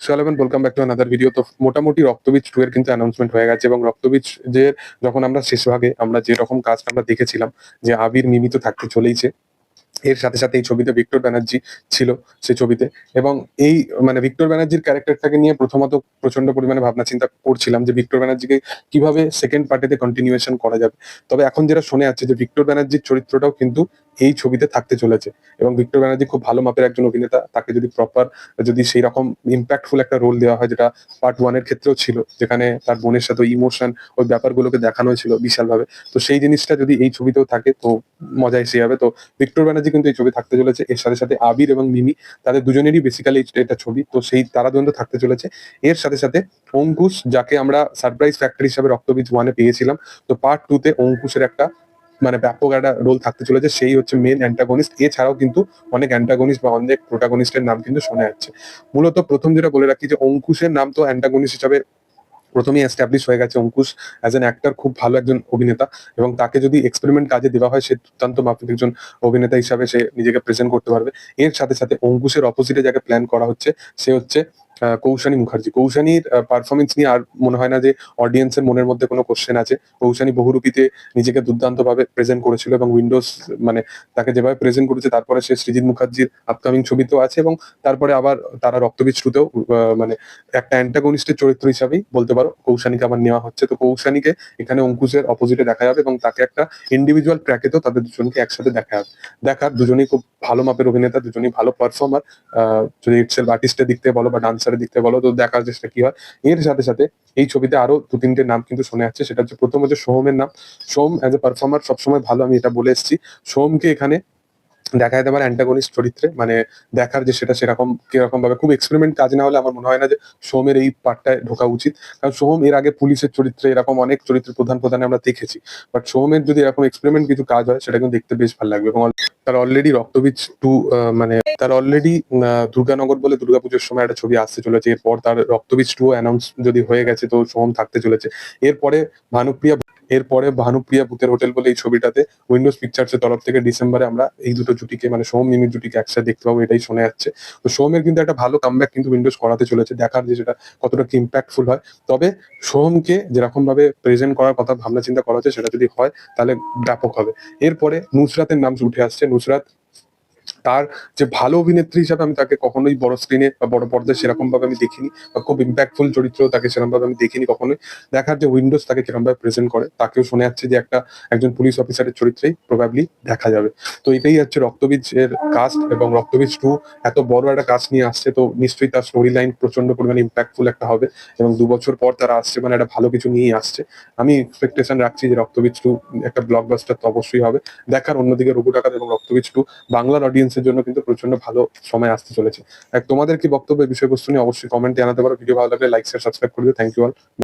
চলো everyone, welcome back to another video. তো মোটামুটি রক্তবীজ 2 এর কিন্তু অ্যানাউন্সমেন্ট হয়ে গেছে এবং রক্তবীজ যে যখন আমরা শেষ ভাগে আমরা যে রকম কাজটা আমরা দেখেছিলাম যে আবির মিমি তো থাকতে চলেইছে, এর সাথে সাথে এই ছবিতে ভিক্টর ব্যানার্জি ছিল সেই ছবিতে। এবং এই মানে ভিক্টর ব্যানার্জির ক্যারেক্টারটাকে নিয়ে প্রথমত প্রচন্ড পরিমাণে ভাবনা চিন্তা করছিলাম যে ভিক্টর ব্যানার্জিকে কিভাবে সেকেন্ড পার্টিতে কন্টিনিউয়েশন করা যাবে। তবে এখন যেটা শুনে যাচ্ছে যে ভিক্টর ব্যানার্জির চরিত্রটাও কিন্তু এই ছবিতে থাকতে চলেছে এবং ভিক্টর ব্যানার্জি খুব ভালো মাপের একজন অভিনেতা। তাকে যদি প্রপার, যদি সেই রকম ইম্প্যাক্টফুল একটা রোল দেওয়া হয়, যেটা পার্ট 1 এর ক্ষেত্রেও ছিল, যেখানে তার বোনের সাথে ইমোশন ওই ব্যাপারগুলোকে দেখানো হয়েছিল বিশালভাবে, তো সেই জিনিসটা যদি এই ছবিতেও থাকে তো মজা এসে যাবে। তো ভিক্টর ব্যানার্জি কিন্তু এই ছবি থাকতে চলেছে। এর সাথে সাথে আবির এবং মিমি, তাদের দুজনেরই বেসিক্যালি এটা ছবি, তো সেই তারা দুজন তো থাকতে চলেছে। এর সাথে সাথে অঙ্কুশ, যাকে আমরা সারপ্রাইজ ফ্যাক্টরি হিসাবে রক্তবীজ 1 এ পেয়েছিলাম, তো পার্ট 2 তে অঙ্কুশের একটা মানে ব্যাপক একটা রোল থাকতে চলেছে। সেই হচ্ছে মেন অ্যান্টাগনিস্ট। এছাড়াও কিন্তু অনেক অ্যান্টাগনিস্ট বা অনেক প্রোটাগনিস্টের নাম কিন্তু শোনা যাচ্ছে। মূলত প্রথম যেটা বলে রাখি যে অঙ্কুশের নাম তো অ্যান্টাগনিস্ট হিসাবে প্রথমেই এস্টাবলিশ হয়ে গেছে। অঙ্কুশ অ্যাজ অ্যান অ্যাক্টর খুব ভালো একজন অভিনেতা এবং তাকে যদি এক্সপেরিমেন্ট কাজে দেওয়া হয়, সে দুর্দান্ত মাপের একজন অভিনেতা হিসাবে সে নিজেকে প্রেজেন্ট করতে পারবে। এর সাথে সাথে অঙ্কুশের অপোজিটে যাকে প্ল্যান করা হচ্ছে সে হচ্ছে কৌশানী মুখার্জি। কৌশানীর পারফরমেন্স নিয়ে আর মনে হয় না যে অডিয়েন্সের মনের মধ্যে কোনো কোশ্চেন আছে। কৌশানী বহুরূপীতে নিজেকে দুর্দান্তভাবে প্রেজেন্ট করেছিল এবং উইন্ডোজ মানে তাকে যেভাবে প্রেজেন্ট করেছে, তারপরে সে সৃজিত মুখার্জির আপকামিং ছবিতেও আছে এবং তারপরে আবার তারা রক্তবীজ 2 তেও মানে একটা অ্যান্টাগনিস্টের চরিত্র হিসাবেই বলতে পারো কৌশানীকে আবার নেওয়া হচ্ছে। তো কৌশানীকে এখানে অঙ্কুশের অপোজিটে দেখা যাবে এবং তাকে একটা ইন্ডিভিজুয়াল ট্র্যাকে তো তাদের দুজনকে একসাথে দেখা যাবে। দেখার দুজনেই খুব ভালো মাপের অভিনেতা, দুজনেই ভালো পারফর্মার। যদি ইটসেলফ আর্টিস্টের দিক থেকে বলো বা ডান্সারের দিক থেকে বলো, তো দেখার চেষ্টা কি হয়। এর সাথে সাথে এই ছবিতে আরো 2-3টে নাম কিন্তু শোনা যাচ্ছে। সেটা হচ্ছে প্রথম হচ্ছে সোহমের নাম। সোহম অ্যাজ এ পারফর্মার সবসময় ভালো, আমি এটা বলে এসেছি। সোহমকে এখানে দেখা যেতে পারে অ্যান্টাগনিস্ট চরিত্রে, মানে দেখার যে সেটা সেরকম কিরকম ভাবে খুব এক্সপেরিমেন্ট কাজ না হলে আমার মনে হয় না যে সোহমের এই পার্টটায় ঢোকা উচিত। কারণ সোহম এর আগে পুলিশের চরিত্রে এরকম অনেক চরিত্রের প্রধান প্রধানে আমরা দেখেছি, বাট সোহমের যদি এরকম এক্সপেরিমেন্ট কিছু কাজ হয় সেটা কিন্তু দেখতে বেশ ভালো লাগবে। এবং তার অলরেডি রক্তবীজ 2 মানে তার অলরেডি দুর্গানগর বলে দুর্গাপুজোর সময় একটা ছবি আসতে চলেছে। এরপর তার রক্তবীজ 2 অ্যানাউন্স যদি হয়ে গেছে তো সোহম থাকতে চলেছে। এরপরে ভানুপ্রিয়া এরপরে ভানুপ্রিয়া ভূতের হোটেল বলে এই ছবিটাতে উইন্ডোজ পিকচার্স এর তরফ থেকে ডিসেম্বরে আমরা এই দুটো জুটিকে মানে সোহম মিমির জুটিকে একসাথে দেখতে পাবো, এটাই শোনা যাচ্ছে। তো সোহমের কিন্তু একটা ভালো কামব্যাক কিন্তু উইন্ডোজ করাতে চলেছে, দেখার যে সেটা কতটা কি ইম্প্যাক্টফুল হয়। তবে সোহমকে যেরকম ভাবে প্রেজেন্ট করার কথা ভাবনা চিন্তা করা হচ্ছে সেটা যদি হয় তাহলে ব্যাপক হবে। এরপরে নুসরাতের নাম উঠে আসছে। নুসরাত তার যে ভালো অভিনেত্রী হিসাবে আমি তাকে কখনোই বড় স্ক্রিনে বা বড় পর্দায় সেরকম ভাবে আমি দেখিনি, বা খুব ইম্প্যাক্টফুল চরিত্র তাকে সেরকম ভাবে আমি দেখিনি কখনোই। দেখার যে উইন্ডোজ তাকে কিরকম ভাবে প্রেজেন্ট করে, তাকেও শোনা যাচ্ছে যে একজন পুলিশ অফিসারের চরিত্রেই প্রবাবলি দেখা যাবে। তো এটাই হচ্ছে রক্তবীজ এর কাস্ট এবং রক্তবীজ 2 এত বড় একটা কাস্ট নিয়ে আসছে, তো নিশ্চয়ই তার স্টোরি লাইন প্রচন্ড পরিমাণে ইম্প্যাক্টফুল একটা হবে এবং 2 বছর পর তারা আসছে মানে একটা ভালো কিছু নিয়েই আসছে। আমি এক্সপেকটেশন রাখছি যে রক্তবীজ 2 একটা ব্লকবাস্টার তো অবশ্যই হবে। দেখার অন্যদিকে রঘু ডাকাত এবং রক্তবীজ 2 বাংলার অডিয়েন্সের জন্য কিন্তু প্রচন্ড ভালো সময় আসতে চলেছে। তোমাদের কি বক্তব্য এই বিষয়বস্তু নিয়ে অবশ্যই কমেন্টে জানাতে পারো। ভিডিও ভালো লাগলে লাইক শেয়ার সাবস্ক্রাইব করে দিও। Thank you all.